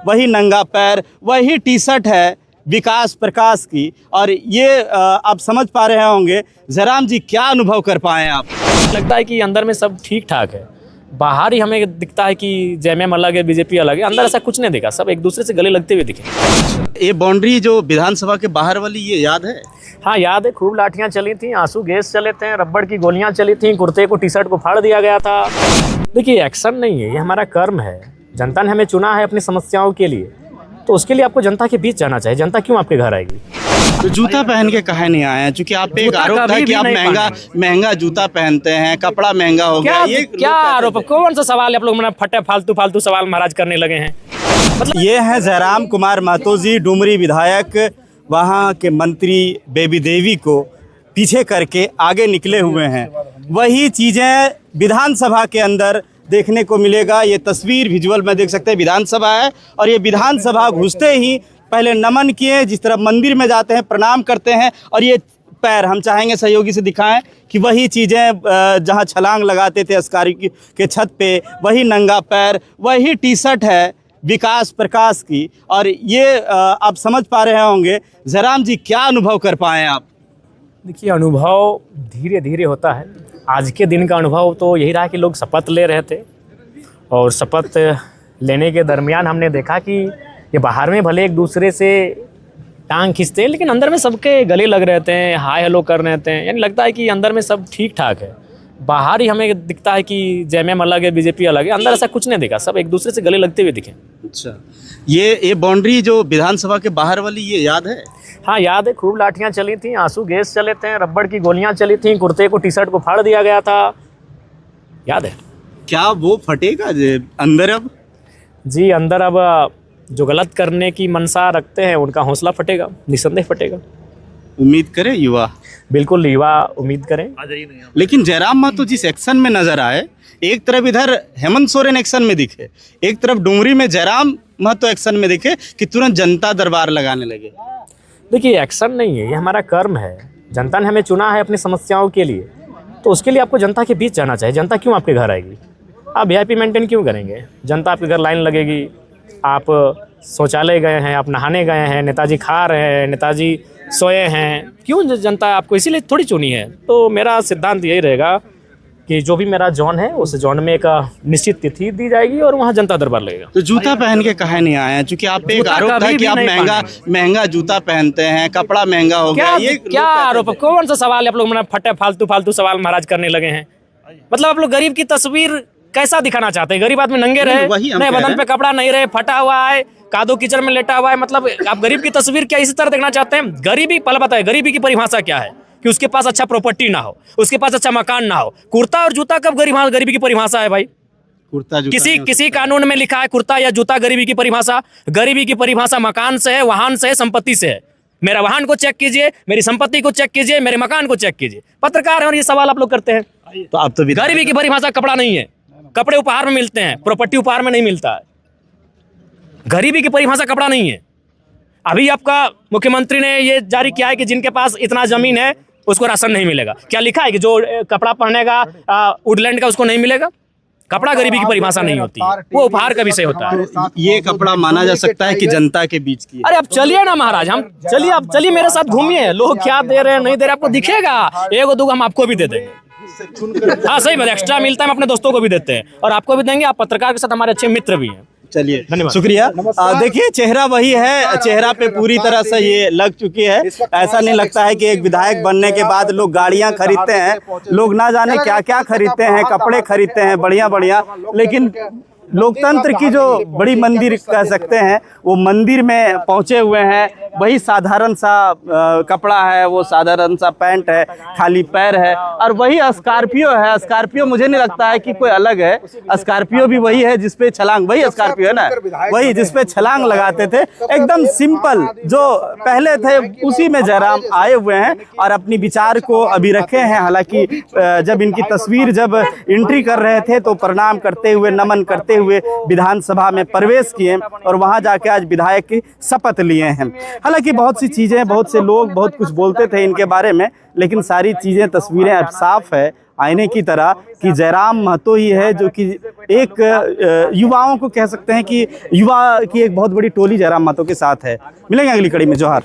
वही नंगा पैर, वही टी शर्ट है विकास प्रकाश की। और ये आप समझ पा रहे होंगे। जयराम जी, क्या अनुभव कर पाए आप? लगता है कि अंदर में सब ठीक ठाक है, बाहर ही हमें दिखता है कि जेएमएम अलग है, बीजेपी अलग है, अंदर ऐसा कुछ नहीं दिखा, सब एक दूसरे से गले लगते हुए दिखे। ये बाउंड्री जो विधानसभा के बाहर वाली, ये याद है? हाँ याद है, खूब लाठियाँ चली थी, आंसू गैस चले थे, रबड़ की गोलियां चली थी, कुर्ते को टी शर्ट को फाड़ दिया गया था। देखिए, एक्शन नहीं है, ये हमारा कर्म है। जनता ने हमें चुना है अपनी समस्याओं के लिए, तो उसके लिए आपको जनता के बीच जाना चाहिए। जनता क्यों आपके घर आएगी? तो जूता पहन के काहे नहीं आए हैं? चूंकि आप पे एक आरोप था कि आप महंगा जूता पहनते हैं, कपड़ा महंगा हो गया। ये क्या आरोप? कौन सा सवाल आप लोग फटे फालतू सवाल महाराज करने लगे हैं? मतलब ये है जयराम कुमार महतो जी, डुमरी विधायक, वहाँ के मंत्री बेबी देवी को पीछे करके आगे निकले हुए हैं। वही चीज़ें विधानसभा के अंदर देखने को मिलेगा। ये तस्वीर विजुअल में देख सकते हैं, विधानसभा है और ये विधानसभा घुसते ही पहले नमन किए, जिस तरह मंदिर में जाते हैं प्रणाम करते हैं। और ये पैर हम चाहेंगे सहयोगी से दिखाएं कि वही चीज़ें जहां छलांग लगाते थे अस्कारी के छत पे, वही नंगा पैर, वही टी शर्ट है विकास प्रकाश की। और ये आप समझ पा रहे होंगे। जयराम जी, क्या अनुभव कर पाए आप? देखिए, अनुभव धीरे धीरे होता है। आज के दिन का अनुभव तो यही रहा कि लोग शपथ ले रहे थे और शपथ लेने के दरमियान हमने देखा कि ये बाहर में भले एक दूसरे से टांग खींचते हैं, लेकिन अंदर में सबके गले लग रहे थे, हाय हेलो कर रहे थे। यानी लगता है कि अंदर में सब ठीक ठाक है, बाहर ही हमें दिखता है कि जेएमएम अलग है, बीजेपी अलग है, अंदर ऐसा कुछ नहीं दिखा, सब एक दूसरे से गले लगते हुए दिखे। अच्छा, ये बाउंड्री जो विधानसभा के बाहर वाली, ये याद है? हाँ याद है, खूब लाठियाँ चली थी, आंसू गैस चले थे, रबड़ की गोलियां चली थी, कुर्ते को टी शर्ट को फाड़ दिया गया था, याद है। क्या वो फटेगा अंदर अब? जी, अंदर अब जो गलत करने की मनसा रखते हैं उनका हौसला फटेगा, निसंदेह फटेगा। उम्मीद करें युवा, बिल्कुल युवा उम्मीद करें। लेकिन जयराम महतो जिस एक्शन में नजर आए, एक तरफ इधर हेमंत सोरेन एक्शन में दिखे, एक तरफ डुमरी में जयराम महतो एक्शन में दिखे कि तुरंत जनता दरबार लगाने लगे। देखिए, एक्शन नहीं है, ये हमारा कर्म है। जनता ने हमें चुना है अपनी समस्याओं के लिए, तो उसके लिए आपको जनता के बीच जाना चाहिए। जनता क्यों आपके घर आएगी? आप वीआईपी मेंटेन क्यों करेंगे? जनता आपके घर लाइन लगेगी, आप शौचालय गए हैं, आप नहाने गए हैं, नेताजी खा रहे हैं, नेताजी सोए हैं, क्यों जनता आपको इसीलिए थोड़ी चुनी है। तो मेरा सिद्धांत यही रहेगा कि जो भी मेरा जोन है उस जोन में एक निश्चित तिथि दी जाएगी और वहाँ जनता दरबार लगेगा। तो जूता पहन के काहे नहीं आए हैं? चूंकि आप पे एक आरोप था कि आप महंगा जूता पहनते हैं, कपड़ा महंगा हो गया। ये क्या आरोप? कौन सा सवाल आप लोग फटे फालतू सवाल महाराज करने लगे हैं? मतलब आप लोग गरीब की तस्वीर कैसा दिखाना चाहते हैं? गरीब आदमी नंगे रहे, नहीं बदन पे कपड़ा नहीं रहे, फटा हुआ है, कादो कीचड़ में लेटा हुआ है, मतलब आप गरीब की तस्वीर क्या इसी तरह देखना चाहते हैं? गरीबी पल बताए, गरीबी की परिभाषा क्या है? कि उसके पास अच्छा प्रॉपर्टी ना हो, उसके पास अच्छा मकान ना हो। कुर्ता और जूता कब गरीबी की परिभाषा है भाई? कुर्ता जूता किसी कानून में लिखा है कुर्ता या जूता गरीबी की परिभाषा? गरीबी की परिभाषा मकान से है, वाहन से है, संपत्ति से है। मेरा वाहन को चेक कीजिए, मेरी संपत्ति को चेक कीजिए, मेरे मकान को चेक कीजिए। पत्रकार है और ये सवाल आप लोग करते हैं। तो आप तो गरीबी की परिभाषा कपड़ा नहीं है, कपड़े उपहार में मिलते हैं, प्रॉपर्टी उपहार में नहीं मिलता है। गरीबी की परिभाषा कपड़ा नहीं है। अभी आपका मुख्यमंत्री ने ये जारी किया है कि जिनके पास इतना जमीन है उसको राशन नहीं मिलेगा। क्या लिखा है कि जो कपड़ा पहनेगा वुडलैंड का उसको नहीं मिलेगा? कपड़ा गरीबी की परिभाषा नहीं होती, वो उपहार का विषय होता है। तो ये कपड़ा माना जा सकता है कि जनता के बीच की? अरे आप चलिए ना महाराज, हम चलिए, आप चलिए मेरे साथ घूमिए, लोग क्या दे रहे हैं नहीं दे रहे आपको दिखेगा। एगो दूगो हम आपको भी दे देंगे। हाँ सही बात, एक्स्ट्रा मिलता है, हम अपने दोस्तों को भी देते हैं और आपको भी देंगे। आप पत्रकार के साथ हमारे अच्छे मित्र भी हैं। चलिए, धन्यवाद, शुक्रिया। देखिए, चेहरा वही है, चेहरा पे पूरी तरह से ये लग चुकी है। ऐसा नहीं लगता है कि एक विधायक बनने के बाद लोग गाड़ियां खरीदते हैं, लोग ना जाने क्या क्या खरीदते हैं, कपड़े खरीदते हैं बढ़िया, लेकिन लोकतंत्र की जो बड़ी मंदिर कह सकते हैं, वो मंदिर में पहुंचे हुए हैं। वही साधारण सा कपड़ा है, वो साधारण सा पैंट है, खाली पैर है, और वही स्कॉर्पियो है। स्कॉर्पियो मुझे नहीं लगता है कि कोई अलग है, स्कॉर्पियो भी वही है जिसपे छलांग, वही स्कॉर्पियो है ना, वही जिसपे छलांग लगाते थे। एकदम सिंपल जो पहले थे उसी में जयराम आए हुए हैं और अपनी विचार को अभी रखे हैं। हालांकि जब इनकी तस्वीर जब एंट्री कर रहे थे तो प्रणाम करते हुए, नमन करते हुए विधानसभा में प्रवेश किए और वहां जाके आज विधायक की शपथ लिए हैं। हालांकि बहुत सी चीजें, बहुत से लोग बहुत कुछ बोलते थे इनके बारे में, लेकिन सारी चीजें, तस्वीरें अब साफ है आईने की तरह कि जयराम महतो ही है जो कि एक युवाओं को कह सकते हैं कि युवा की एक बहुत बड़ी टोली जयराम महतो के साथ है। मिलेंगे अगली कड़ी में। जोहार।